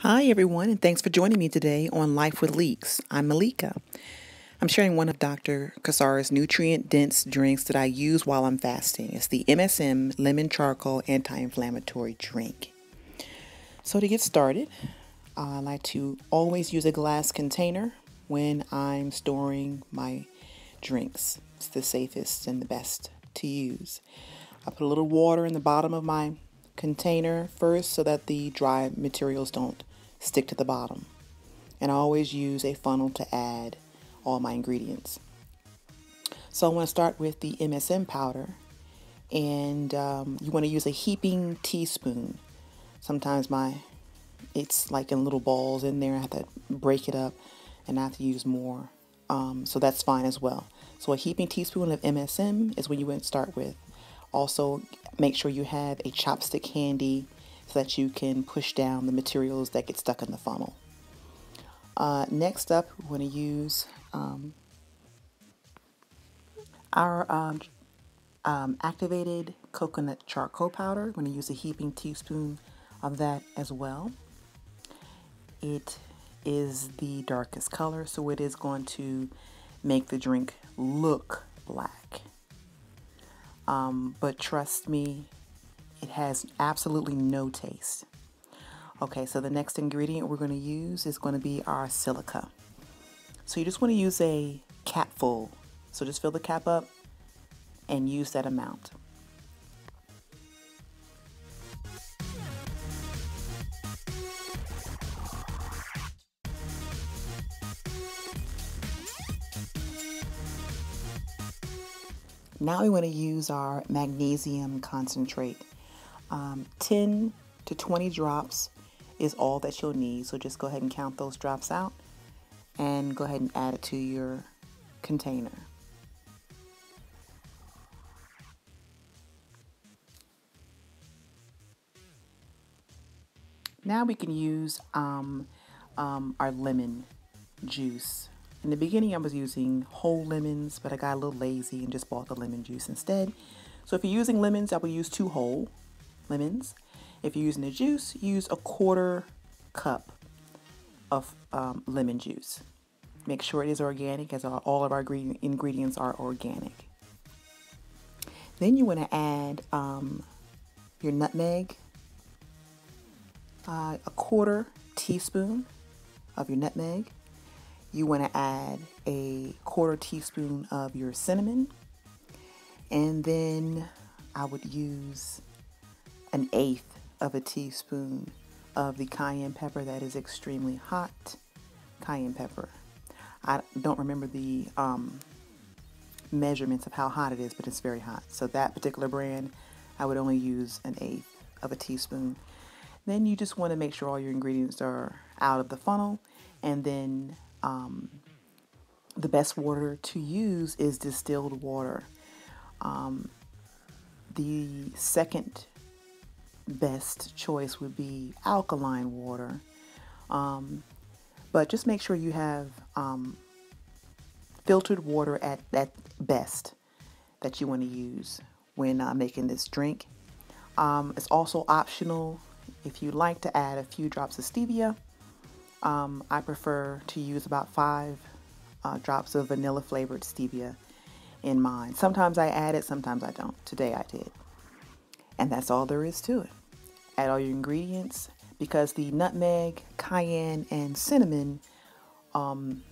Hi, everyone, and thanks for joining me today on Life with Leeks. I'm Malika. I'm sharing one of Dr. Kasara's nutrient-dense drinks that I use while I'm fasting. It's the MSM Lemon Charcoal Anti-Inflammatory Drink. So to get started, I like to always use a glass container when I'm storing my drinks. It's the safest and the best to use. I put a little water in the bottom of my container first so that the dry materials don't stick to the bottom. And I always use a funnel to add all my ingredients. So I want to start with the MSM powder, and you want to use a heaping teaspoon. Sometimes it's like in little balls in there. I have to break it up and I have to use more. So that's fine as well. So a heaping teaspoon of MSM is what you would start with. Also, make sure you have a chopstick handy so that you can push down the materials that get stuck in the funnel. Next up, we're going to use our activated coconut charcoal powder. We're going to use a heaping teaspoon of that as well. It is the darkest color, so it is going to make the drink look black. But trust me, it has absolutely no taste. Okay, so the next ingredient we're going to use is going to be our silica. So you just want to use a cap full. So just fill the cap up and use that amount. Now we want to use our magnesium concentrate. 10 to 20 drops is all that you'll need. So just go ahead and count those drops out and go ahead and add it to your container. Now we can use our lemon juice. In the beginning I was using whole lemons, but I got a little lazy and just bought the lemon juice instead. So if you're using lemons, I will use 2 whole lemons. If you're using the juice, use a 1/4 cup of lemon juice. Make sure it is organic, as all of our ingredients are organic. Then you want to add your nutmeg, a 1/4 teaspoon of your nutmeg. You want to add a 1/4 teaspoon of your cinnamon, and then I would use 1/8 of a teaspoon of the cayenne pepper. That is extremely hot cayenne pepper. I don't remember the measurements of how hot it is, but it's very hot. So that particular brand, I would only use 1/8 of a teaspoon. Then you just want to make sure all your ingredients are out of the funnel, and then the best water to use is distilled water. The second best choice would be alkaline water, but just make sure you have filtered water at best that you want to use when making this drink. It's also optional if you like to add a few drops of stevia. I prefer to use about 5 drops of vanilla flavored stevia in mine. Sometimes I add it, sometimes I don't. Today I did. And that's all there is to it. Add all your ingredients, because the nutmeg, cayenne, and cinnamon often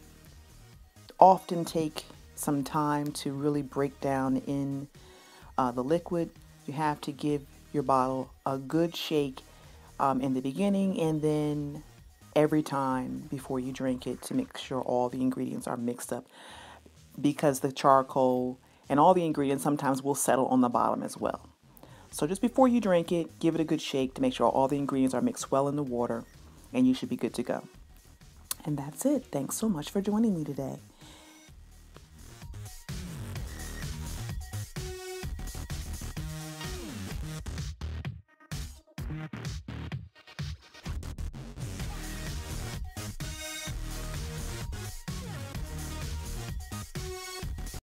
take some time to really break down in the liquid. You have to give your bottle a good shake in the beginning, and then every time before you drink it, to make sure all the ingredients are mixed up, because the charcoal and all the ingredients sometimes will settle on the bottom as well. So just before you drink it, give it a good shake to make sure all the ingredients are mixed well in the water, and you should be good to go. And that's it. Thanks so much for joining me today.